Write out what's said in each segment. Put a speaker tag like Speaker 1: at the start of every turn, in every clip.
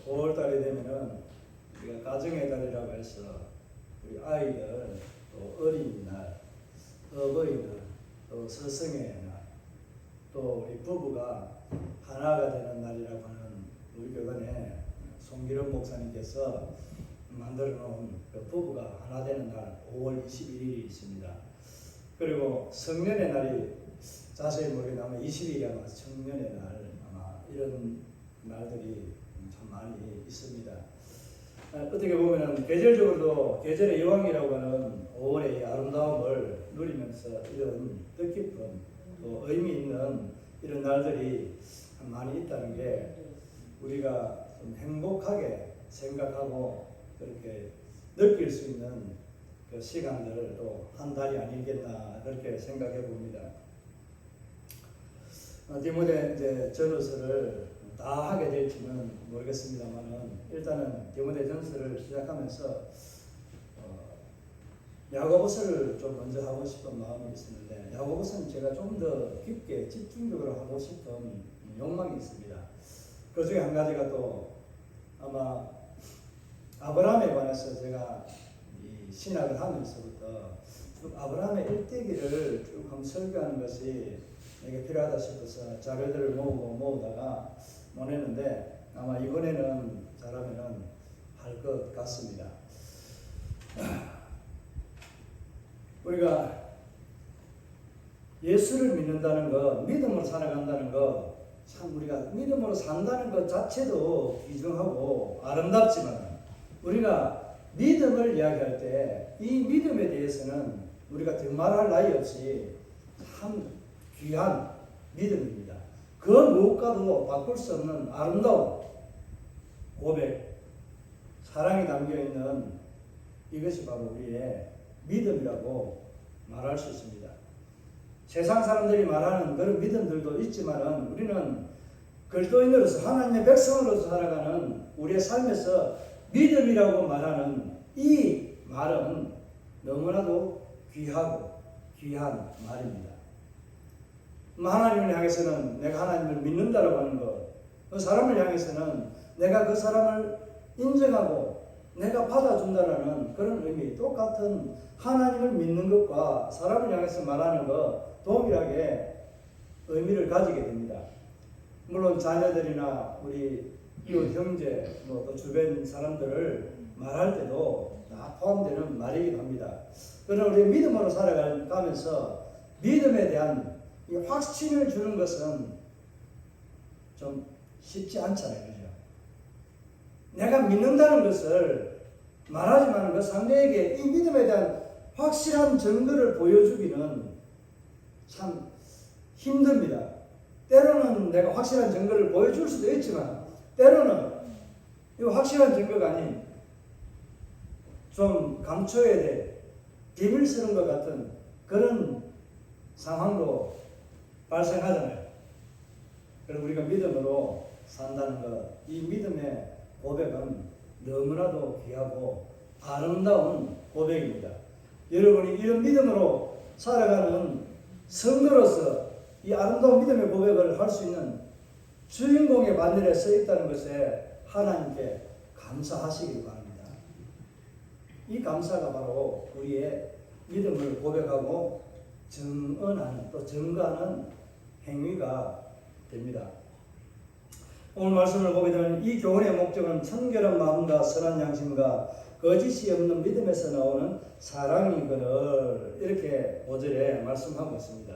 Speaker 1: 5월 달이 되면은 우리가 가정의 달이라고 해서 우리 아이들, 또 어린이날, 어버이날, 또 스승의 날, 또 우리 부부가 하나가 되는 날이라고 하는 우리 교단에 송기름 목사님께서 만들어 놓은 그 부부가 하나 되는 날 5월 21일이 있습니다. 그리고 성년의 날이 자세히 모르겠는데 20일이 아마 성년의 날, 아마 이런 날들이 참 많이 있습니다. 어떻게 보면 계절적으로도 계절의 여왕이라고 하는 5월의 아름다움을 누리면서 이런 뜻깊은 또 의미 있는 이런 날들이 많이 있다는 게 우리가 좀 행복하게 생각하고 그렇게 느낄 수 있는 그 시간들도 한 달이 아니겠나 그렇게 생각해 봅니다. 디모데 이제 전서를 다 하게 될지는 모르겠습니다만은 일단은 디모데 전서를 시작하면서 야고보서를 좀 먼저 하고 싶은 마음이 있었는데 야고보서는 제가 좀 더 깊게 집중적으로 하고 싶은 욕망이 있습니다. 그 중에 한 가지가 또 아마 아브라함에 관해서 제가 이 신학을 하면서부터 쭉 아브라함의 일대기를 쭉 한번 설교하는 것이 이게 필요하다 싶어서 자료들을 모으다가 보냈는데 아마 이번에는 잘하면은 할 것 같습니다. 우리가 예수를 믿는다는 것, 믿음으로 살아간다는 것, 참 우리가 믿음으로 산다는 것 자체도 귀중하고 아름답지만 우리가 믿음을 이야기할 때 이 믿음에 대해서는 우리가 더말할 나위 없이 참 귀한 믿음입니다. 그 무엇과도 바꿀 수 없는 아름다운 고백, 사랑이 담겨있는 이것이 바로 우리의 믿음이라고 말할 수 있습니다. 세상 사람들이 말하는 그런 믿음들도 있지만은 우리는 그리스도인으로서 하나님의 백성으로서 살아가는 우리의 삶에서 믿음이라고 말하는 이 말은 너무나도 귀하고 귀한 말입니다. 하나님을 향해서는 내가 하나님을 믿는다라고 하는 것, 그 사람을 향해서는 내가 그 사람을 인정하고 내가 받아준다라는 그런 의미, 똑같은 하나님을 믿는 것과 사람을 향해서 말하는 것 동일하게 의미를 가지게 됩니다. 물론 자녀들이나 우리 이웃 형제, 또 주변 사람들을 말할 때도 다 포함되는 말이기도 합니다. 그러나 우리 믿음으로 살아가면서 믿음에 대한 이 확신을 주는 것은 좀 쉽지 않잖아요. 그죠? 내가 믿는다는 것을 말하지만 그 상대에게 이 믿음에 대한 확실한 증거를 보여주기는 참 힘듭니다. 때로는 내가 확실한 증거를 보여줄 수도 있지만 때로는 이 확실한 증거가 아닌 좀 감춰야 될 비밀스러운 것 같은 그런 상황도 발생하잖아요. 그래서 우리가 믿음으로 산다는 것, 이 믿음의 고백은 너무나도 귀하고 아름다운 고백입니다. 여러분이 이런 믿음으로 살아가는 성도로서 이 아름다운 믿음의 고백을 할 수 있는 주인공의 반열에 서 있다는 것에 하나님께 감사하시길 바랍니다. 이 감사가 바로 우리의 믿음을 고백하고 증언하는 또 증거하는 행위가 됩니다. 오늘 말씀을 보게 되면 이 교훈의 목적은 청결한 마음과 선한 양심과 거짓이 없는 믿음에서 나오는 사랑이거늘 이렇게 5절에 말씀하고 있습니다.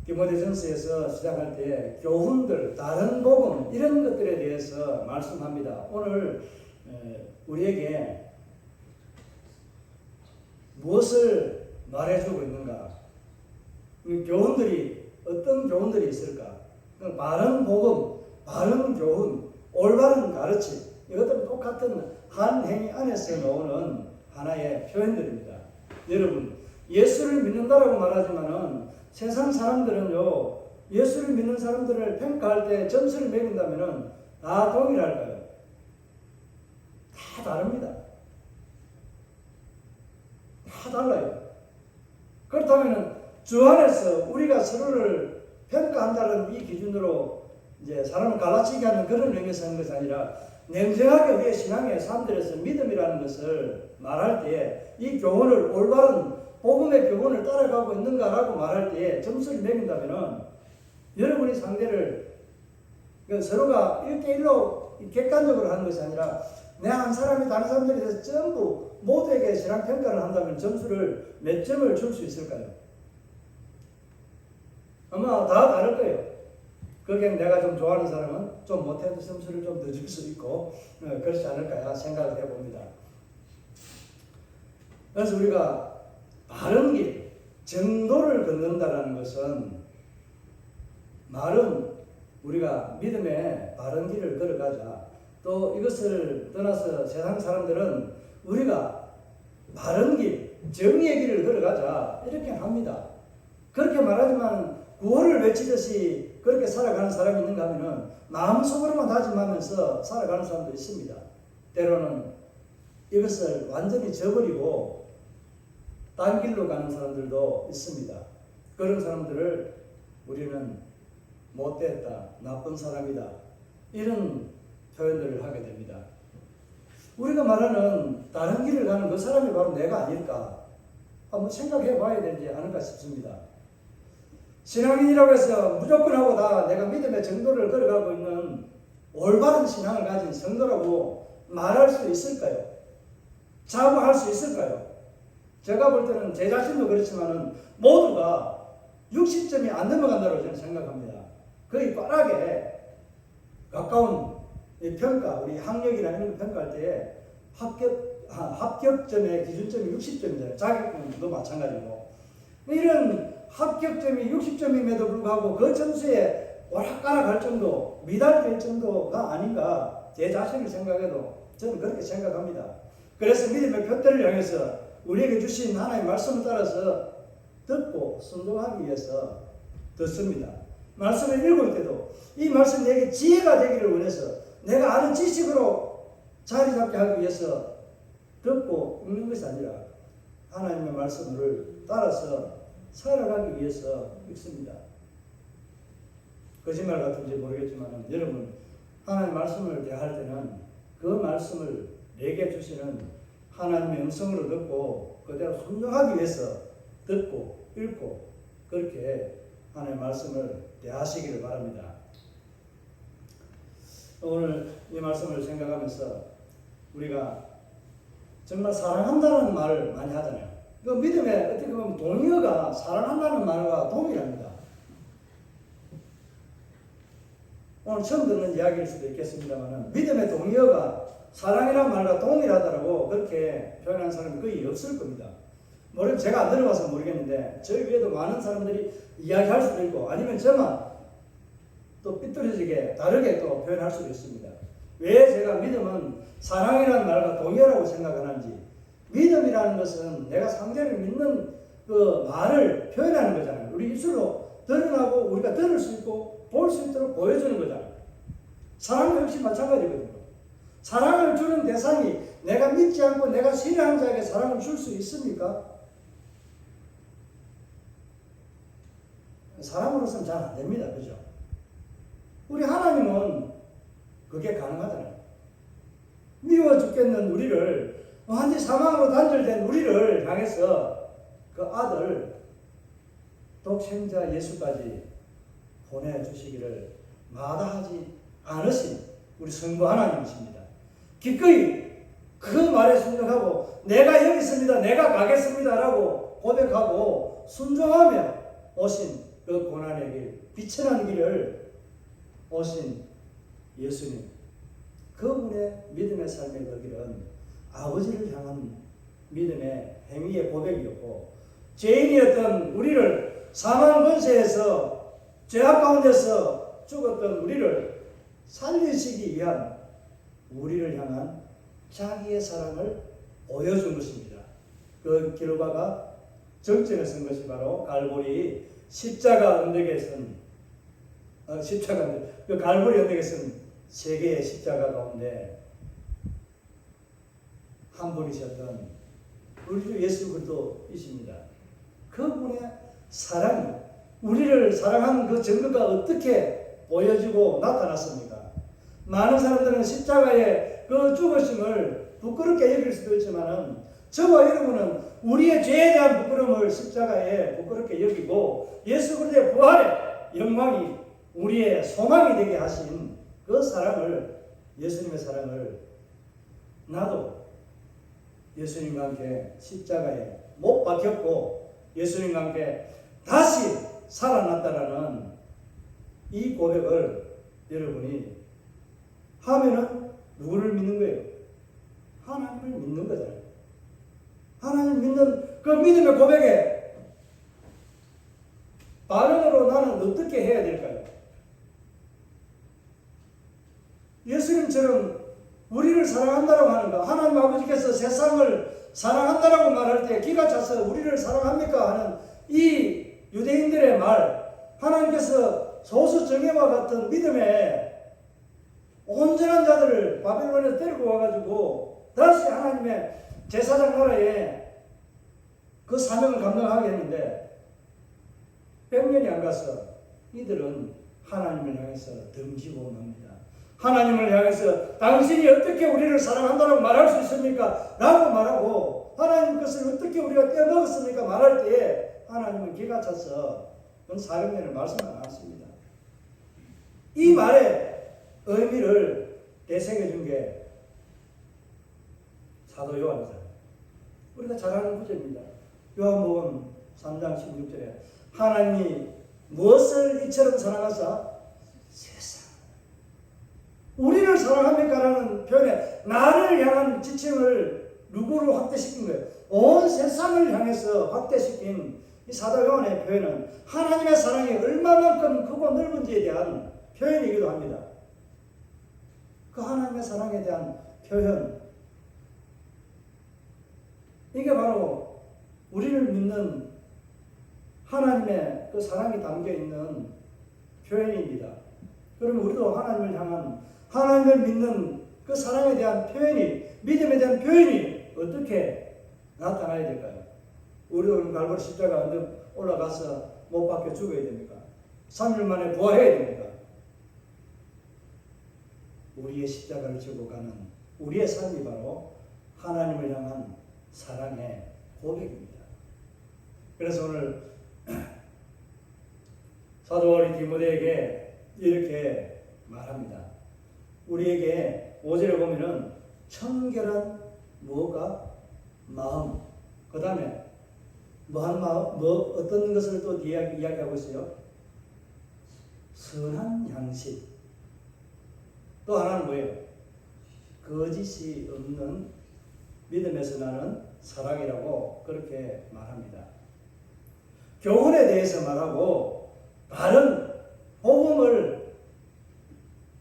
Speaker 1: 디모데전서에서 시작할 때 교훈들, 다른 복음 이런 것들에 대해서 말씀합니다. 오늘 우리에게 무엇을 말해주고 있는가? 교훈들이 어떤 교훈들이 있을까? 바른 복음, 바른 교훈, 올바른 가르침 이것들은 똑같은 한 행위 안에서 나오는 하나의 표현들입니다. 여러분 예수를 믿는다라고 말하지만은 세상 사람들은요 예수를 믿는 사람들을 평가할 때 점수를 매긴다면은 다 동일할까요? 다 다릅니다. 다 달라요. 그렇다면 주 안에서 우리가 서로를 평가한다는 이 기준으로 이제 사람을 갈라치게 하는 그런 의미에서 하는 것이 아니라 냉정하게 우리의 신앙의 사람들에서 믿음이라는 것을 말할 때에 이 교훈을 올바른 복음의 교훈을 따라가고 있는가라고 말할 때에 점수를 매긴다면은 여러분이 상대를 서로가 1대1로 객관적으로 하는 것이 아니라 내 한 사람이 다른 사람들에 대해서 전부 모두에게 신앙 평가를 한다면 점수를 몇 점을 줄 수 있을까요? 아마 다 다를 거예요. 거기에 내가 좀 좋아하는 사람은 좀 못해도 점수를 좀 더 줄 수 있고 그렇지 않을까 생각을 해봅니다. 그래서 우리가 바른 길, 정도를 걷는다는 것은 말은 우리가 믿음의 바른 길을 걸어가자. 또 이것을 떠나서 세상 사람들은 우리가 바른 길, 정의의 길을 걸어가자 이렇게 합니다. 그렇게 말하지만 구호를 외치듯이 그렇게 살아가는 사람이 있는가 하면은 마음속으로만 다짐하면서 살아가는 사람도 있습니다. 때로는 이것을 완전히 저버리고 딴 길로 가는 사람들도 있습니다. 그런 사람들을 우리는 못됐다, 나쁜 사람이다 이런 표현들을 하게 됩니다. 우리가 말하는 다른 길을 가는 그 사람이 바로 내가 아닐까 한번 생각해 봐야 되지 않을까 싶습니다. 신앙인이라고 해서 무조건 하고 다 내가 믿음의 정도를 걸어가고 있는 올바른 신앙을 가진 성도라고 말할 수 있을까요? 자부할 수 있을까요? 제가 볼 때는 제 자신도 그렇지만은 모두가 60점이 안 넘어간다고 저는 생각합니다. 거의 빠르게 가까운 평가, 우리 학력이나 이런 거 평가할 때 합격점의 기준점이 60점이잖아요. 자격증도 마찬가지고. 이런 합격점이 60점임에도 불구하고 그 점수에 오락가락 할 정도, 미달될 정도가 아닌가 제 자신을 생각해도 저는 그렇게 생각합니다. 그래서 믿음의 표대를 향해서 우리에게 주신 하나님의 말씀을 따라서 듣고 순종하기 위해서 듣습니다. 말씀을 읽을 때도 이 말씀이 내게 지혜가 되기를 원해서 내가 아는 지식으로 자리 잡게 하기 위해서 듣고 읽는 것이 아니라 하나님의 말씀을 따라서 살아가기 위해서 읽습니다. 거짓말 같은지 모르겠지만 여러분 하나님의 말씀을 대할 때는 그 말씀을 내게 주시는 하나님의 음성으로 듣고 그대로 순종하기 위해서 듣고 읽고 그렇게 하나님의 말씀을 대하시기를 바랍니다. 오늘 이 말씀을 생각하면서 우리가 정말 사랑한다는 말을 많이 하잖아요. 그 믿음에 어떻게 보면 동의어가 사랑한다는 말과 동일합니다. 오늘 처음 듣는 이야기일 수도 있겠습니다만 믿음의 동의어가 사랑이라는 말과 동일하다고 그렇게 표현하는 사람이 거의 없을 겁니다. 제가 안 들어봐서 모르겠는데 저희 외에도 많은 사람들이 이야기할 수도 있고 아니면 저만 또 삐뚤어지게 다르게 또 표현할 수도 있습니다. 왜 제가 믿음은 사랑이라는 말과 동일하다고 생각하는지 믿음이라는 것은 내가 상대를 믿는 그 말을 표현하는 거잖아요. 우리 입술로 드러나고 우리가 들을 수 있고 볼 수 있도록 보여주는 거잖아요. 사랑 역시 마찬가지거든요. 사랑을 주는 대상이 내가 믿지 않고 내가 신뢰하는 자에게 사랑을 줄 수 있습니까? 사람으로서는 잘 안 됩니다. 그죠? 우리 하나님은 그게 가능하잖아요. 미워 죽겠는 우리를 완전히 사망으로 단절된 우리를 향해서 그 아들 독생자 예수까지 보내주시기를 마다하지 않으신 우리 성부 하나님이십니다. 기꺼이 그 말에 순종하고 내가 여기 있습니다. 내가 가겠습니다. 라고 고백하고 순종하며 오신 그 고난의 길, 비천한 길을 오신 예수님, 그분의 믿음의 삶의 그 길은 아버지를 향한 믿음의 행위의 고백이었고 죄인이었던 우리를 사망 권세에서 죄악 가운데서 죽었던 우리를 살리시기 위한 우리를 향한 자기의 사랑을 보여준 것입니다. 그 결과가 정점에 선 것이 바로 갈보리 십자가 언덕에 선 그 갈보리 언덕에 선 세 개의 십자가 가운데 한 분이셨던 우리 주 예수 그리스도이십니다. 그분의 사랑이 우리를 사랑하는 그 증거가 어떻게 보여지고 나타났습니까? 많은 사람들은 십자가의 그 죽으심을 부끄럽게 여길 수도 있지만은 저와 여러분은 우리의 죄에 대한 부끄러움을 십자가에 부끄럽게 여기고 예수 그리스도의 부활의 영광이 우리의 소망이 되게 하신 그 사랑을, 예수님의 사랑을 나도 예수님과 함께 십자가에 못 박혔고 예수님과 함께 다시 살아났다라는 이 고백을 여러분이 하면은 누구를 믿는 거예요? 하나님을 믿는 거잖아요. 하나님을 믿는 그 믿음의 고백에 반응으로 나는 어떻게 해야 될까요? 예수님처럼 우리를 사랑한다고 하는 거, 하나님 아버지께서 세상을 사랑한다라고 말할 때 기가 차서 우리를 사랑합니까? 하는 이 유대인들의 말, 하나님께서 소수 정예와 같은 믿음의 온전한 자들을 바벨론에서 데리고 와가지고 다시 하나님의 제사장 나라에 그 사명을 감당하게 했는데 100년이 안 가서 이들은 하나님을 향해서 덤지고 맙니다. 하나님을 향해서 당신이 어떻게 우리를 사랑한다고 말할 수 있습니까? 라고 말하고 하나님 것을 어떻게 우리가 떼먹었습니까? 말할 때에 하나님은 기가 차서 그건 400년을 말씀 안 하십니다. 이 말의 의미를 대생해 준 게 사도 요한이잖아요. 우리가 잘 아는 구절입니다. 요한복음 3장 16절에 하나님이 무엇을 이처럼 사랑하사? 세상. 우리를 사랑합니까? 라는 표현에 나를 향한 지칭을 누구로 확대시킨 거예요? 온 세상을 향해서 확대시킨 이 사도 요한의 표현은 하나님의 사랑이 얼마만큼 크고 넓은지에 대한 표현이기도 합니다. 그 하나님의 사랑에 대한 표현, 이게 바로 우리를 믿는 하나님의 그 사랑이 담겨있는 표현입니다. 그러면 우리도 하나님을 향한, 하나님을 믿는 그 사랑에 대한 표현이, 믿음에 대한 표현이 어떻게 나타나야 될까요? 우리도 오늘 갈보리 십자가 올라가서 못 박혀 죽어야 됩니까? 3일 만에 부활해야 됩니까? 우리의 십자가를 지고 가는 우리의 삶이 바로 하나님을 향한 사랑의 고백입니다. 그래서 오늘 사도 바울이 디모데에게 이렇게 말합니다. 우리에게 5절에 보면은 청결한 무엇과 마음, 그 다음에 뭐한 마음, 어떤 것을 또 이야기하고 있어요? 선한 양식. 또 하나는 뭐예요? 거짓이 없는 믿음에서 나는 사랑이라고 그렇게 말합니다. 교훈에 대해서 말하고 바른 복음을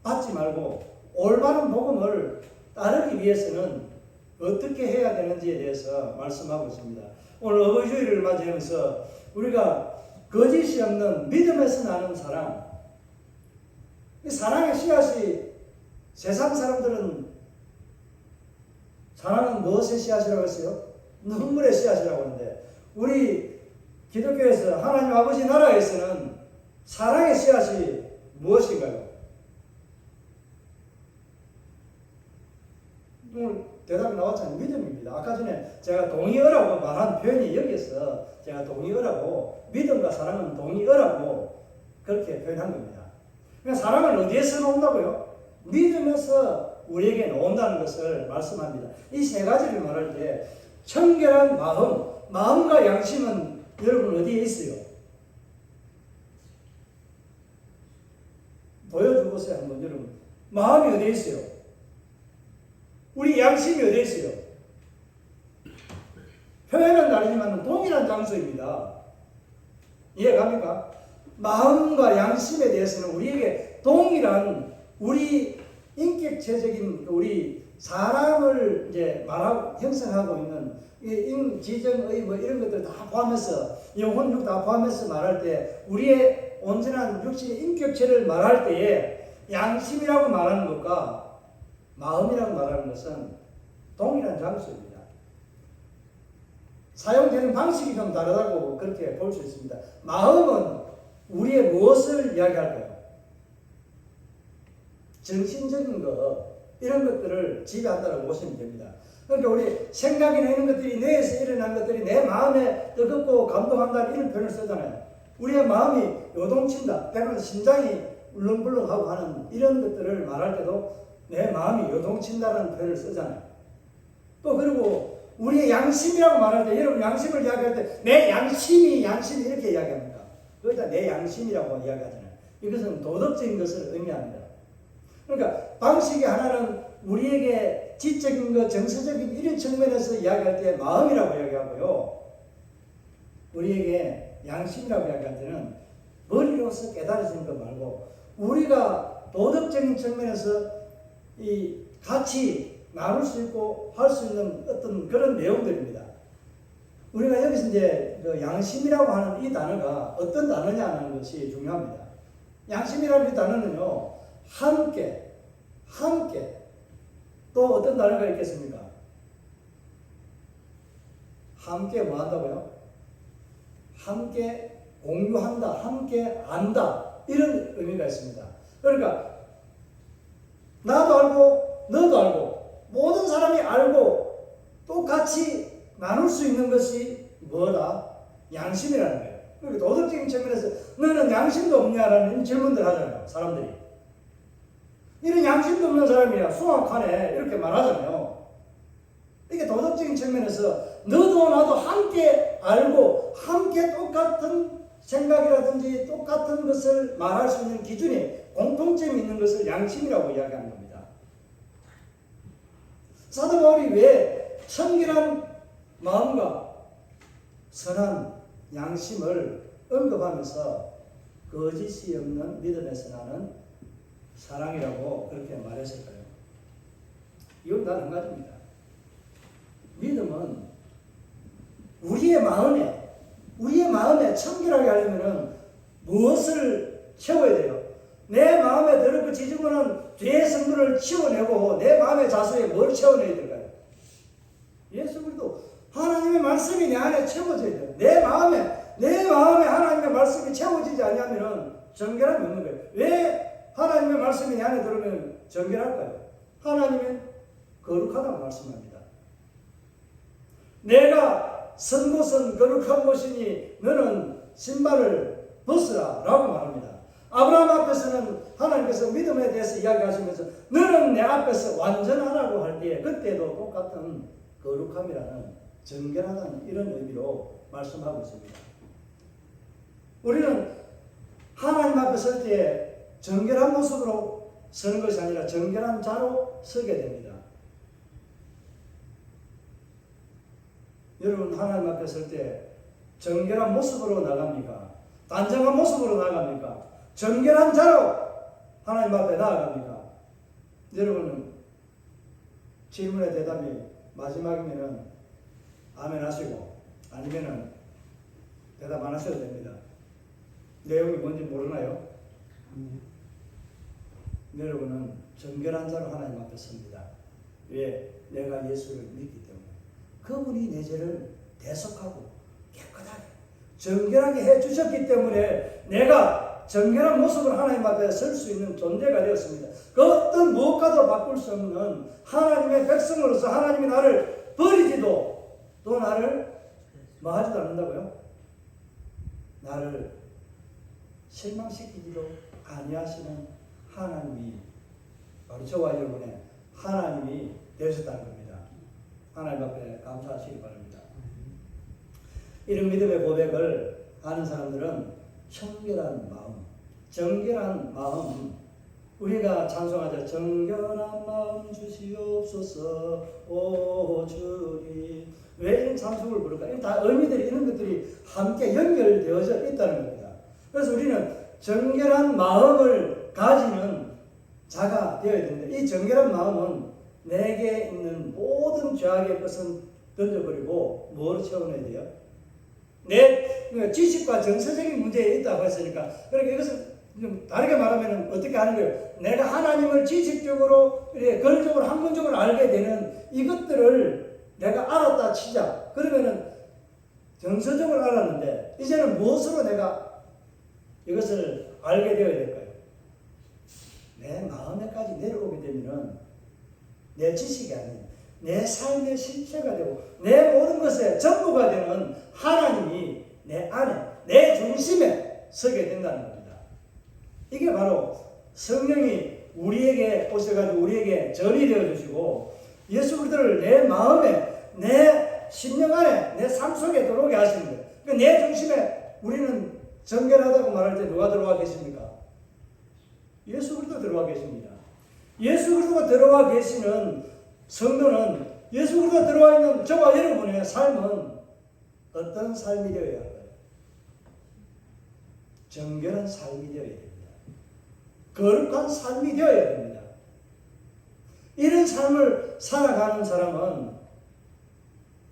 Speaker 1: 받지 말고 올바른 복음을 따르기 위해서는 어떻게 해야 되는지에 대해서 말씀하고 있습니다. 오늘 어버이주일을 맞이하면서 우리가 거짓이 없는 믿음에서 나는 사랑, 이 사랑의 씨앗이 세상 사람들은 사랑은 무엇의 씨앗이라고 했어요? 눈물의 씨앗이라고 하는데 우리 기독교에서 하나님 아버지 나라에서는 사랑의 씨앗이 무엇인가요? 오늘 대답이 나왔잖아요. 믿음입니다. 아까 전에 제가 동의어라고 말한 표현이 여기에서 제가 동의어라고, 믿음과 사랑은 동의어라고 그렇게 표현한 겁니다. 그러니까 사랑을 어디에서 나온다고요? 믿음에서 우리에게 나온다는 것을 말씀합니다. 이 세 가지를 말할 때 청결한 마음, 마음과 양심은 여러분 어디에 있어요? 보여주보세요 한번. 여러분 마음이 어디에 있어요? 우리 양심이 어디에 있어요? 표현은 다르지만 동일한 장소입니다. 이해갑니까? 마음과 양심에 대해서는 우리에게 동일한, 우리 인격체적인 우리 사람을 이제 말하고 형성하고 있는 지정의 뭐 이런 것들 다 포함해서, 영혼 육 다 포함해서 말할 때 우리의 온전한 육신의 인격체를 말할 때에 양심이라고 말하는 것과 마음이라고 말하는 것은 동일한 장소입니다. 사용되는 방식이 좀 다르다고 그렇게 볼 수 있습니다. 마음은 우리의 무엇을 이야기할까요? 정신적인 거 이런 것들을 지배한다고 보시면 됩니다. 그러니까 우리 생각이나 이런 것들이 뇌에서 일어난 것들이 내 마음에 뜨겁고 감동한다는 이런 표현을 쓰잖아요. 우리의 마음이 요동친다. 때로는 심장이 울렁불렁하고 하는 이런 것들을 말할 때도 내 마음이 요동친다는 표현을 쓰잖아요. 또 그리고 우리의 양심이라고 말할 때 여러분 양심을 이야기할 때 내 양심이 이렇게 이야기합니다. 그러니까 내 양심이라고 이야기하잖아요. 이것은 도덕적인 것을 의미합니다. 그러니까 방식의 하나는 우리에게 지적인 것, 정서적인 이런 측면에서 이야기할 때 마음이라고 이야기하고요. 우리에게 양심이라고 이야기할 때는 머리로서 깨달아지는 것 말고 우리가 도덕적인 측면에서 이 같이 나눌 수 있고 할 수 있는 어떤 그런 내용들입니다. 우리가 여기서 이제 그 양심이라고 하는 이 단어가 어떤 단어냐는 것이 중요합니다. 양심이라는 이 단어는요, 함께 또 어떤 단어가 있겠습니까? 함께 뭐 한다고요? 함께 공유한다, 함께 안다 이런 의미가 있습니다. 그러니까 나도 알고 너도 알고 모든 사람이 알고 똑같이 나눌 수 있는 것이 뭐다? 양심이라는 거예요. 그러니까 도덕적인 측면에서 너는 양심도 없냐라는 질문들 하잖아요. 사람들이. 이런 양심도 없는 사람이야. 수학하네. 이렇게 말하잖아요. 이게 도덕적인 측면에서 너도 나도 함께 알고 함께 똑같은 생각이라든지 똑같은 것을 말할 수 있는 기준이 공통점이 있는 것을 양심이라고 이야기하는 겁니다. 사도 바울이 왜 청결한 마음과 선한 양심을 언급하면서 거짓이 없는 믿음에서 나는 사랑이라고 그렇게 말했을까요? 이건 단 한 가지입니다. 믿음은 우리의 마음에 청결하게 하려면 무엇을 채워야 돼요? 내 마음에 더럽고 지저분한 죄의 성분을 치워내고 내 마음의 자수에 뭘 채워내야 될까요? 예수 그리스도 하나님의 말씀이 내 안에 채워져야 돼요. 내 마음에 하나님의 말씀이 채워지지 않으면 정결함이 없는 거예요. 왜 하나님의 말씀이 내 안에 들어오면 정결할까요? 하나님은 거룩하다고 말씀합니다. 내가 선 곳은 거룩한 곳이니 너는 신발을 벗으라 라고 말합니다. 아브라함 앞에서는 하나님께서 믿음에 대해서 이야기하시면서 너는 내 앞에서 완전하라고 할 때 그때도 똑같은 거룩함이라는 정결하다는 이런 의미로 말씀하고 있습니다. 우리는 하나님 앞에 설 때 정결한 모습으로 서는 것이 아니라 정결한 자로 서게 됩니다. 여러분 하나님 앞에 설 때 정결한 모습으로 나갑니까? 단정한 모습으로 나갑니까? 정결한 자로 하나님 앞에 나아갑니까? 여러분은 질문의 대답이 마지막이면은 아멘 하시고 아니면은 대답 안 하셔도 됩니다. 내용이 뭔지 모르나요? 여러분은 정결한 자로 하나님 앞에 섭니다. 왜? 내가 예수를 믿기 때문에. 그분이 내 죄를 대속하고 깨끗하게 정결하게 해주셨기 때문에 내가 정결한 모습으로 하나님 앞에 설 수 있는 존재가 되었습니다. 그 어떤 무엇과도 바꿀 수 없는 하나님의 백성으로서 하나님이 나를 버리지도 또 나를 뭐 하지도 않는다고요? 나를 실망시키지도 아니하시는 하나님이 바로 저와 여러분의 하나님이 되셨다는 겁니다. 하나님 앞에 감사하시기 바랍니다. 이런 믿음의 고백을 하는 사람들은 청결한 마음, 정결한 마음, 우리가 찬송하자 정결한 마음 주시옵소서 오 주님. 왜 이런 찬송을 부를까? 이런 다 의미들이 이런 것들이 함께 연결되어져 있다는 겁니다. 그래서 우리는 정결한 마음을 가지는 자가 되어야 됩니다. 이 정결한 마음은 내게 있는 모든 죄악의 것은 던져버리고 뭐로 채워내야 돼요? 내 지식과 정서적인 문제에 있다고 했으니까 그러니까 이것을 좀 다르게 말하면 어떻게 하는 거예요? 내가 하나님을 지식적으로 근원적으로 학문적으로 알게 되는 이것들을 내가 알았다 치자. 그러면은 정서적으로 알았는데 이제는 무엇으로 내가 이것을 알게 되어야 될까요? 내 마음에까지 내려오게 되면은 내 지식이 아닌 내 삶의 실체가 되고 내 모든 것의 전부가 되는 하나님이 내 안에, 내 중심에 서게 된다는 겁니다. 이게 바로 성령이 우리에게 오셔가지고 우리에게 전이 되어주시고 예수 그리스도를 내 마음에, 내 심령 안에, 내 삶 속에 들어오게 하시는 거예요. 그러니까 내 중심에 우리는 정결하다고 말할 때 누가 들어와 계십니까? 예수 그리스도 들어와 계십니다. 예수 그리스도가 들어와 계시는 성도는 예수 그리스도가 들어와 있는 저와 여러분의 삶은 어떤 삶이 되어야 할까요? 정결한 삶이 되어야 됩니다. 거룩한 삶이 되어야 됩니다. 이런 삶을 살아가는 사람은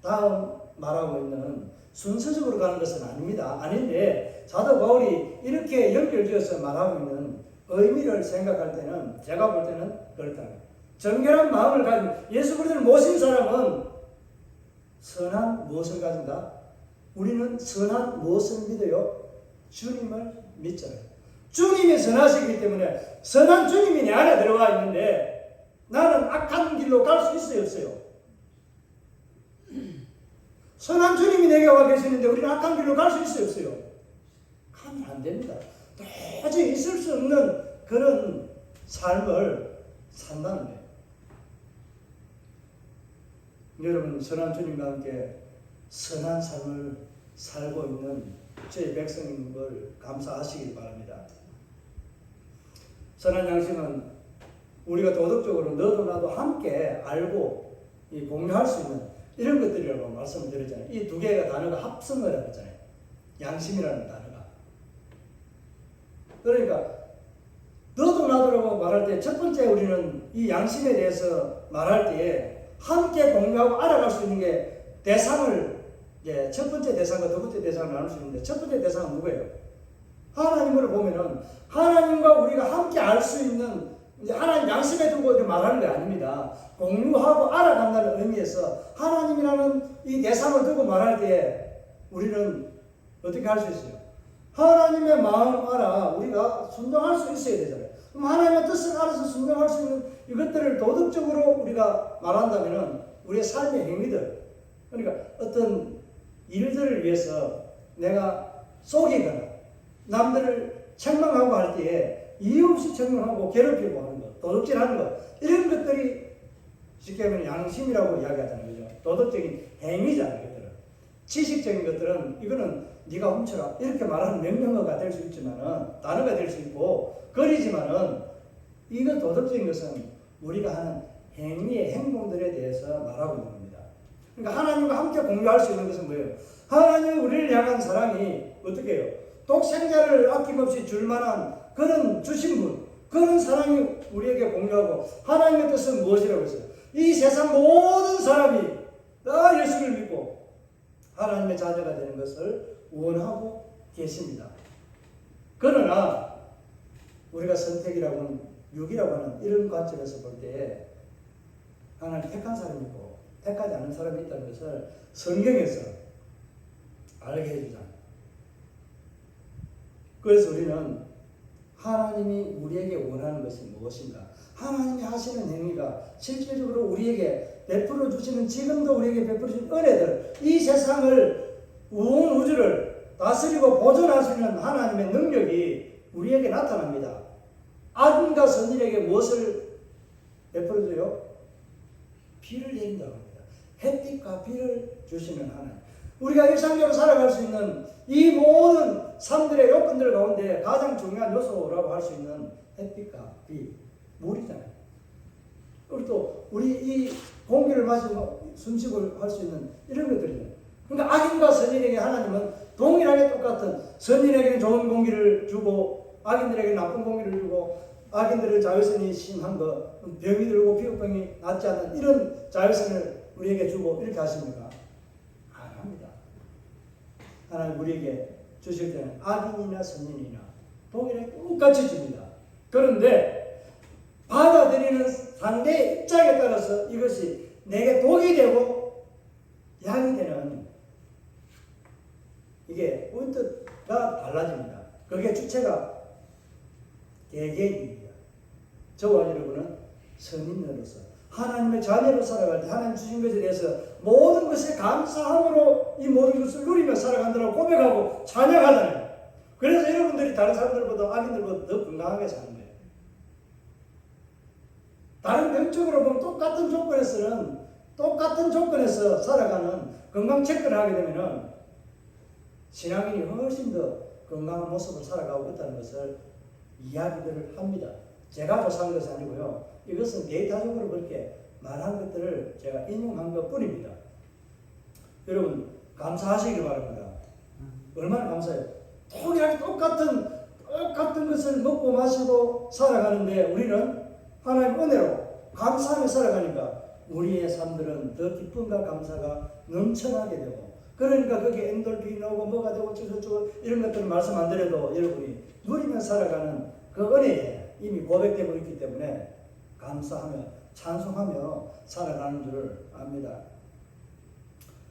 Speaker 1: 다음 말하고 있는 순서적으로 가는 것은 아닙니다. 아닌데 사도 바울이 이렇게 연결지어서 말하고 있는 의미를 생각할 때는 제가 볼 때는 그렇다. 정결한 마음을 가진 예수 그리스도를 모신 사람은 선한 무엇을 가진다? 우리는 선한 무엇을 믿어요? 주님을 믿잖아요. 주님이 선하시기 때문에 선한 주님이 내 안에 들어와 있는데 나는 악한 길로 갈 수 있어요, 없어요? 선한 주님이 내게 와 계시는데 우리는 악한 길로 갈 수 있어요, 없어요? 가면 안 됩니다. 도저히 있을 수 없는 그런 삶을 산다는 거예요. 여러분 선한 주님과 함께 선한 삶을 살고 있는 저희 백성인 걸 감사하시길 바랍니다. 선한 양심은 우리가 도덕적으로 너도 나도 함께 알고 공유할 수 있는 이런 것들이라고 말씀을 드렸잖아요. 이 두 개가 단어가 합성을 했잖아요. 양심이라는 단어가. 그러니까 너도 나도라고 말할 때 첫 번째 우리는 이 양심에 대해서 말할 때에 함께 공유하고 알아갈 수 있는 게 대상을 첫 번째 대상과 두 번째 대상을 나눌 수 있는데 첫 번째 대상은 누구예요? 하나님으로 보면은 하나님과 우리가 함께 알 수 있는 하나님 양심에 두고 이렇게 말하는 게 아닙니다. 공유하고 알아간다는 의미에서 하나님이라는 이 대상을 두고 말할 때 우리는 어떻게 할 수 있어요? 하나님의 마음 알아 우리가 순종할 수 있어야 되잖아요. 그럼 하나님의 뜻을 알아서 순종할 수 있는 이것들을 도덕적으로 우리가 말한다면은 우리의 삶의 행위들, 그러니까 어떤 일들을 위해서 내가 속이거나 남들을 책망하고 할 때에 이유 없이 책망하고 괴롭히고 하는 것, 도둑질하는 것, 이런 것들이 쉽게 하면 양심이라고 이야기하잖아요. 그죠? 도덕적인 행위잖아요. 이것들은. 지식적인 것들은 이거는 네가 훔쳐라 이렇게 말하는 명령어가 될 수 있지만은 단어가 될 수 있고 거리지만은 이거 도덕적인 것은 우리가 하는 행위의 행동들에 대해서 말하고 있는 겁니다. 그러니까 하나님과 함께 공유할 수 있는 것은 뭐예요? 하나님이 우리를 향한 사랑이 어떻게 해요? 독생자를 아낌없이 줄 만한 그런 주신 분, 그런 사랑이 우리에게 공유하고 하나님의 뜻은 무엇이라고 했어요? 이 세상 모든 사람이 다 예수를 믿고 하나님의 자녀가 되는 것을 원하고 계십니다. 그러나 우리가 선택이라고 하는 육이라고 하는 이런 관점에서 볼 때 하나님 택한 사람이 있고 택하지 않은 사람이 있다는 것을 성경에서 알게 해주잖아요. 그래서 우리는 하나님이 우리에게 원하는 것이 무엇인가? 하나님이 하시는 행위가 실질적으로 우리에게 베풀어 주시는 지금도 우리에게 베풀어 주시는 은혜들, 이 세상을 온 우주를 다스리고 보존할 수 있는 하나님의 능력이 우리에게 나타납니다. 악인과 선인에게 무엇을 베풀어 줘요? 비를 내린다고 합니다. 햇빛과 비를 주시는 하나님. 우리가 일상적으로 살아갈 수 있는 이 모든 삶들의 요건들 가운데 가장 중요한 요소라고 할 수 있는 햇빛과 비, 물이잖아요. 그리고 또 우리 이 공기를 마시고 숨쉬고 할 수 있는 이런 것들이잖아요. 그러니까 악인과 선인에게 하나님은 동일하게 똑같은, 선인에게는 좋은 공기를 주고 악인들에게 나쁜 공기를 주고 악인들의 자외선이 심한 거, 병이 들고 피부병이 낫지 않는 이런 자외선을 우리에게 주고 이렇게 하십니까? 안 합니다. 하나님 우리에게 주실 때는 악인이나 선인이나 동일하게 똑같이 줍니다. 그런데 받아들이는 상대의 입장에 따라서 이것이 내게 독이 되고 약이 되는 이게 문득가 달라집니다. 그게 주체가 개개인입니다. 저와 여러분은 선인으로서 하나님의 자녀로 살아갈 때 하나님 주신 것에 대해서 모든 것에 감사함으로 이 모든 것을 누리며 살아간다고 고백하고 찬양하잖아요. 그래서 여러분들이 다른 사람들보다 악인들보다 더 건강하게 사는 거예요. 다른 병적으로 보면 똑같은 조건에서 살아가는 건강 체크를 하게 되면은 신앙인이 훨씬 더 건강한 모습을 살아가고 있다는 것을 이야기들을 합니다. 제가 조사한 것이 아니고요. 이것은 데이터적으로 그렇게 말한 것들을 제가 인용한 것 뿐입니다. 여러분 감사하시길 바랍니다. 얼마나 감사해요. 동일하게 똑같은 것을 먹고 마시고 살아가는데 우리는 하나님 은혜로 감사하며 살아가니까 우리의 삶들은 더 기쁨과 감사가 넘쳐나게 되고, 그러니까 거기에 엔돌핀이 나오고 뭐가 되고 저쩌고 이런 것들을 말씀 안 드려도 여러분이 누리며 살아가는 그 은혜에 이미 고백되고 있기 때문에 감사하며 찬송하며 살아가는 줄 압니다.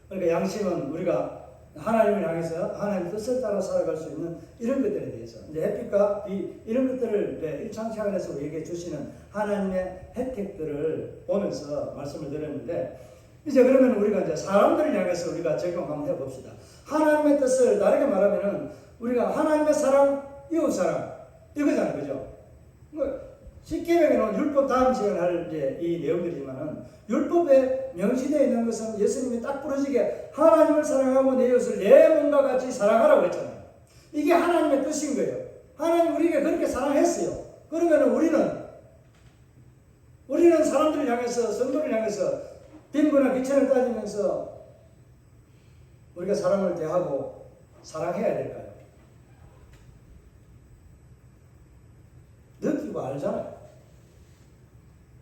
Speaker 1: 그러니까 양심은 우리가 하나님을 향해서 하나님의 뜻을 따라 살아갈 수 있는 이런 것들에 대해서 이제 햇빛과 비 이런 것들을 1장 시간에서 얘기해 주시는 하나님의 혜택들을 보면서 말씀을 드렸는데, 이제 그러면 우리가 이제 사람들을 향해서 우리가 적용 한번 해봅시다. 하나님의 뜻을 다르게 말하면은 우리가 하나님의 사랑, 이웃 사랑 이거잖아요, 그죠? 십계명에는 율법 다음 시간에 할 이제 이 내용들이지만은 율법에 명시되어 있는 것은 예수님이 딱 부러지게 하나님을 사랑하고 내 이웃을 내 몸과 같이 사랑하라고 했잖아요. 이게 하나님의 뜻인 거예요. 하나님 우리에게 그렇게 사랑했어요. 그러면 우리는 사람들을 향해서, 성도를 향해서 빈부나 귀천을 따지면서 우리가 사랑을 대하고 사랑해야 될까요? 느끼고 알잖아요.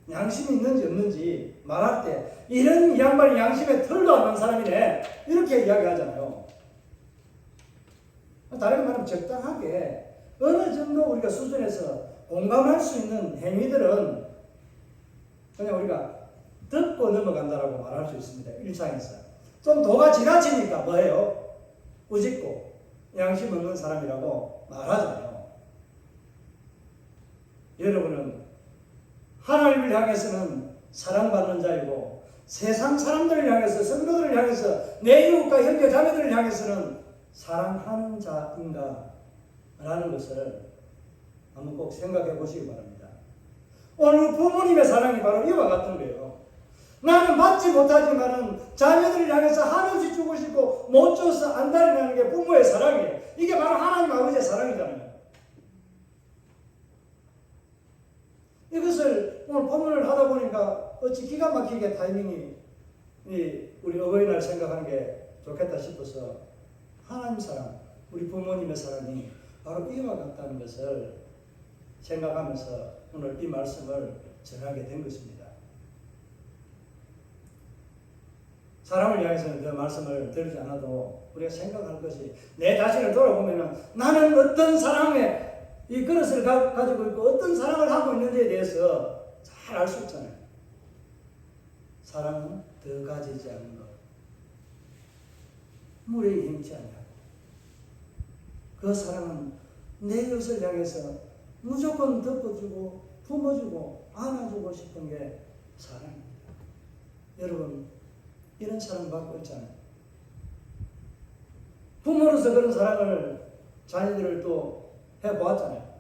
Speaker 1: 양심이 있는지 없는지 말할 때 이런 이 양반이 양심에 털도 안 난 사람이네 이렇게 이야기하잖아요. 다르게 말하면 적당하게 어느 정도 우리가 수준에서 공감할 수 있는 행위들은 그냥 우리가 듣고 넘어간다라고 말할 수 있습니다. 일상에서. 좀 도가 지나치니까 뭐예요? 우직고 양심 없는 사람이라고 말하잖아요. 여러분은 하나님을 향해서는 사랑받는 자이고 세상 사람들을 향해서, 성도들을 향해서, 내 이웃과 형제 자매들을 향해서는 사랑하는 자인가 라는 것을 한번 꼭 생각해 보시기 바랍니다. 오늘 부모님의 사랑이 바로 이와 같은 거예요. 나는 받지 못하지만은 자녀들을 향해서 한없이 주고 싶고 못 줘서 안달이 나는 게 부모의 사랑이에요. 이게 바로 하나님 아버지의 사랑이잖아요. 이것을 오늘 본문을 하다 보니까 어찌 기가 막히게 타이밍이 우리 어버이날 생각하는 게 좋겠다 싶어서 하나님 사랑, 우리 부모님의 사랑이 바로 이와 같다는 것을 생각하면서 오늘 이 말씀을 전하게 된 것입니다. 사람을 향해서는 그 말씀을 들지 않아도 우리가 생각할 것이, 내 자신을 돌아보면 나는 어떤 사랑에 이 그릇을 가지고 있고 어떤 사랑을 하고 있는지에 대해서 잘 알 수 있잖아요. 사랑은 더 가지지 않는 것, 물에 힘지 않냐고. 그 사랑은 내 이웃을 향해서 무조건 덮어주고 품어주고 안아주고 싶은 게 사랑입니다. 여러분 이런 사랑 받고 있잖아요. 부모로서 그런 사랑을 자녀들을 또 해보았잖아요.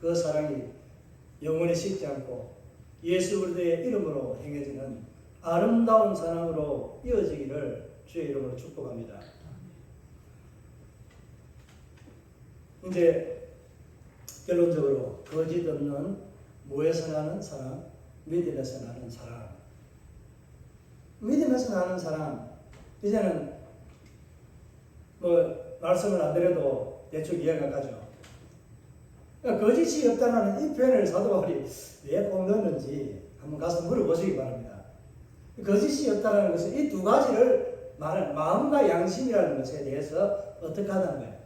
Speaker 1: 그 사랑이 영원히 식지 않고 예수 그리스도의 이름으로 행해지는 아름다운 사랑으로 이어지기를 주의 이름으로 축복합니다. 이제 결론적으로 거짓 없는 무에서 나는 사랑, 믿음에서 나는 사랑. 믿음에서 나는 사랑. 이제는 말씀을 안 드려도 대충 이해가 가죠. 그러니까 거짓이 없다는 이 표현을 사도 바울이 왜 꼭 넣었는지 한번 가서 물어보시기 바랍니다. 거짓이 없다는 것은 이 두 가지를 말하는 마음과 양심이라는 것에 대해서 어떻게 하다는 거예요.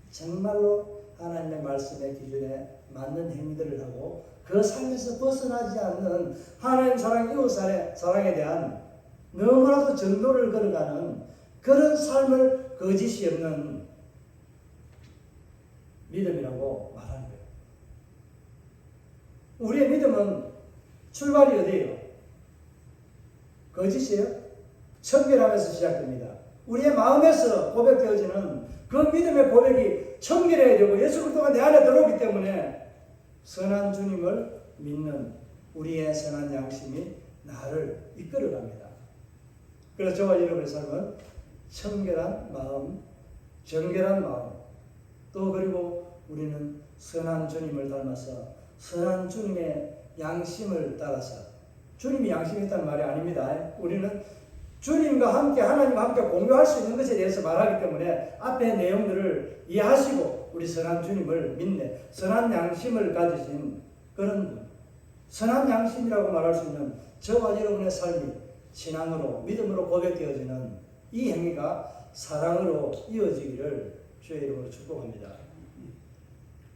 Speaker 1: 정말로 하나님의 말씀의 기준에 맞는 행위들을 하고 그 삶에서 벗어나지 않는 하나님 사랑, 이웃 사랑에 대한 너무나도 정도를 걸어가는 그런 삶을 거짓이 없는 믿음이라고 말하는 거예요. 우리의 믿음은 출발이 어디예요? 거짓이에요? 청결함에서 시작됩니다. 우리의 마음에서 고백되어지는 그 믿음의 고백이 청결해야 되고 예수 그리스도가 내 안에 들어오기 때문에 선한 주님을 믿는 우리의 선한 양심이 나를 이끌어갑니다. 그래서 저와 여러분의 삶은 청결한 마음, 정결한 마음, 또 그리고 우리는 선한 주님을 닮아서 선한 주님의 양심을 따라서, 주님이 양심이 있다는 말이 아닙니다. 우리는 주님과 함께 하나님과 함께 공유할 수 있는 것에 대해서 말하기 때문에 앞에 내용들을 이해하시고 우리 선한 주님을 믿네, 선한 양심을 가지신 그런 분, 선한 양심이라고 말할 수 있는 저와 여러분의 삶이 신앙으로 믿음으로 고백되어지는 이 행위가 사랑으로 이어지기를 주의 이름으로 축복합니다.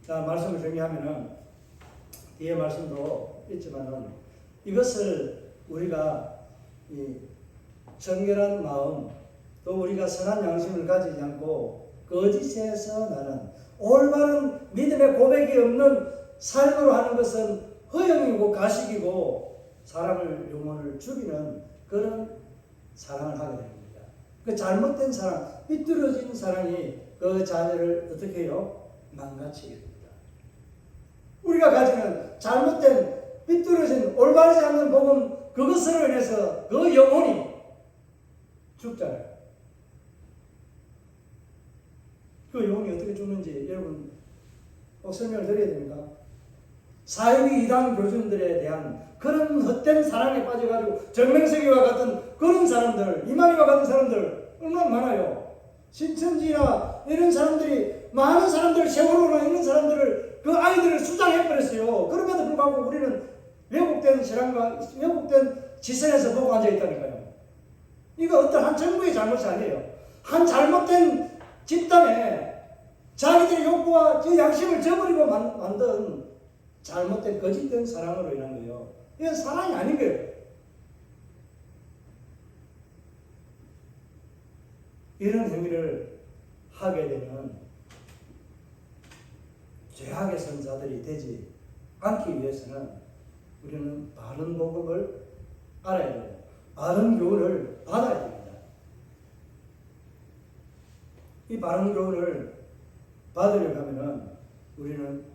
Speaker 1: 자, 말씀을 정리하면은 뒤에 말씀도 있지만은 이것을 우리가 이 정결한 마음, 또 우리가 선한 양심을 가지지 않고 거짓에서 나는 올바른 믿음의 고백이 없는 삶으로 하는 것은 허영이고 가식이고 사람을 영혼을 죽이는 그런 사랑을 하게 됩니다. 그 잘못된 사랑, 삐뚤어진 사랑이 그 자녀를 어떻게 해요? 망가치게 됩니다. 우리가 가지는 잘못된 삐뚤어진 올바르지 않는 복음, 그것으로 인해서 그 영혼이 죽잖아요. 그 영혼이 어떻게 죽는지 여러분 꼭 설명을 드려야 됩니까? 사회비 이단 교준들에 대한 그런 헛된 사랑에 빠져가지고 정명석이와 같은 그런 사람들, 이만희와 같은 사람들 얼마나 많아요. 신천지나 이런 사람들이 많은 사람들, 세월호나 이런 사람들을 그 아이들을 수장해버렸어요. 그럼에도 불구하고 우리는 왜곡된 신앙과 왜곡된 지선에서 보고 앉아있다니까요. 이거 어떤 한 정부의 잘못이 아니에요. 한 잘못된 집단에 자기들의 욕구와 그 양심을 저버리고 만든 잘못된 거짓된 사랑으로 인한 거예요. 이건 사랑이 아닌 거예요. 이런 행위를 하게 되면 죄악의 선자들이 되지 않기 위해서는 우리는 바른 복음을 알아야 되고 바른 교훈을 받아야 됩니다. 이 바른 교훈을 받으려고 하면은 우리는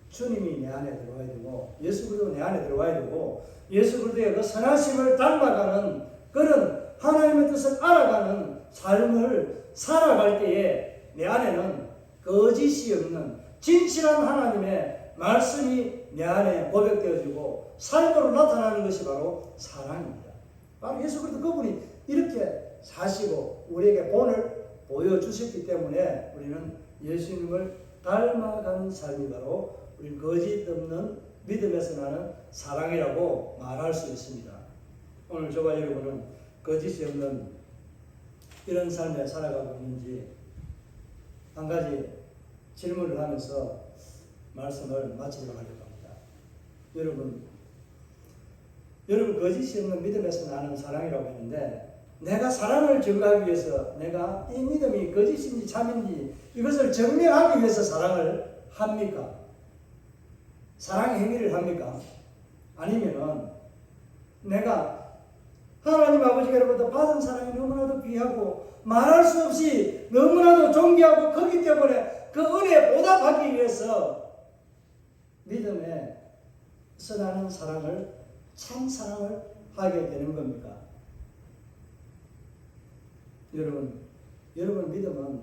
Speaker 1: 주님이 내 안에 들어와야 되고 예수 그리스도 내 안에 들어와야 되고 예수 그리스도의 그 선하심을 닮아가는 그런 하나님의 뜻을 알아가는 삶을 살아갈 때에 내 안에는 거짓이 없는 진실한 하나님의 말씀이 내 안에 고백되어지고 삶으로 나타나는 것이 바로 사랑입니다. 바로 예수 그리스도 그분이 이렇게 사시고 우리에게 본을 보여주셨기 때문에 우리는 예수님을 닮아가는 삶이 바로 우리 거짓 없는 믿음에서 나는 사랑이라고 말할 수 있습니다. 오늘 저와 여러분은 거짓이 없는 이런 삶에 살아가고 있는지 한 가지 질문을 하면서 말씀을 마치도록 하려고 합니다. 여러분 거짓이 없는 믿음에서 나는 사랑이라고 했는데 내가 사랑을 증거하기 위해서 내가 이 믿음이 거짓인지 참인지 이것을 증명하기 위해서 사랑을 합니까? 사랑의 행위를 합니까? 아니면은 내가 하나님 아버지께로부터 받은 사랑이 너무나도 귀하고 말할 수 없이 너무나도 존귀하고 크기 때문에 그 은혜에 보답하기 위해서 믿음에 선하는 사랑을 참 사랑을 하게 되는 겁니까? 여러분 믿음은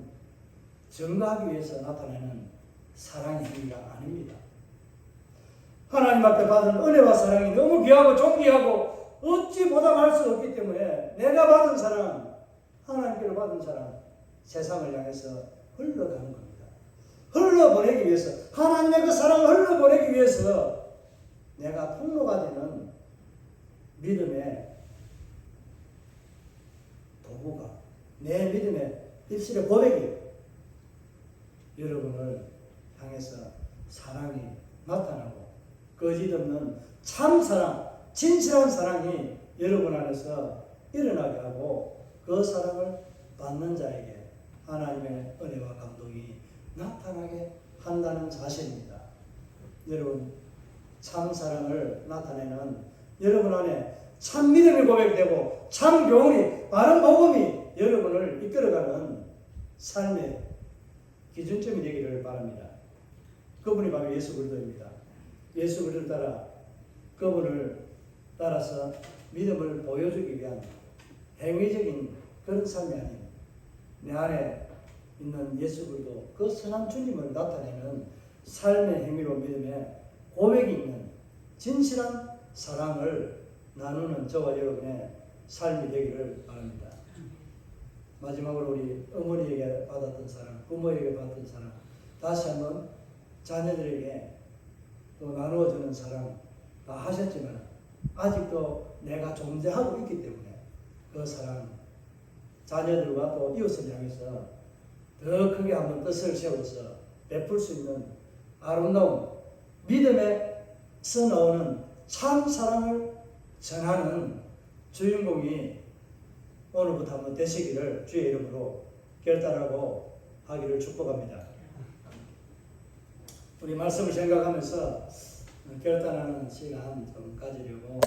Speaker 1: 증거하기 위해서 나타내는 사랑의 행위가 아닙니다. 하나님 앞에 받은 은혜와 사랑이 너무 귀하고 존귀하고 어찌 보답할 수 없기 때문에 내가 받은 사랑, 하나님께로 받은 사랑, 세상을 향해서 흘러가는 겁니다. 흘러보내기 위해서, 하나님의 그 사랑을 흘러보내기 위해서 내가 통로가 되는 믿음의 도구가, 내 믿음의 입술의 고백이 여러분을 향해서 사랑이 나타나고 거짓 없는 참 사랑, 진실한 사랑이 여러분 안에서 일어나게 하고 그 사랑을 받는 자에게 하나님의 은혜와 감동이 나타나게 한다는 사실입니다. 여러분 참 사랑을 나타내는 여러분 안에 참 믿음이 고백되고 참 교훈이 바른 복음이 여러분을 이끌어가는 삶의 기준점이 되기를 바랍니다. 그분이 바로 예수 그리스도입니다. 예수 그리스도를 따라 그분을 따라서 믿음을 보여주기 위한 행위적인 그런 삶이 아닌 내 안에 있는 예수 그리스도 그 선한 주님을 나타내는 삶의 행위로 믿음의 고백이 있는 진실한 사랑을 나누는 저와 여러분의 삶이 되기를 바랍니다. 마지막으로 우리 어머니에게 받았던 사랑, 부모에게 받았던 사랑, 다시 한번 자녀들에게 또 나누어주는 사랑 다 하셨지만 아직도 내가 존재하고 있기 때문에 그 사랑 자녀들과 또 이웃을 향해서 더 크게 한번 뜻을 세워서 베풀 수 있는 아름다운 믿음에서 나오는 참 사랑을 전하는 주인공이 오늘부터 한번 되시기를 주의 이름으로 결단하고 하기를 축복합니다. 우리 말씀을 생각하면서 결단하는 시간 좀 가지려고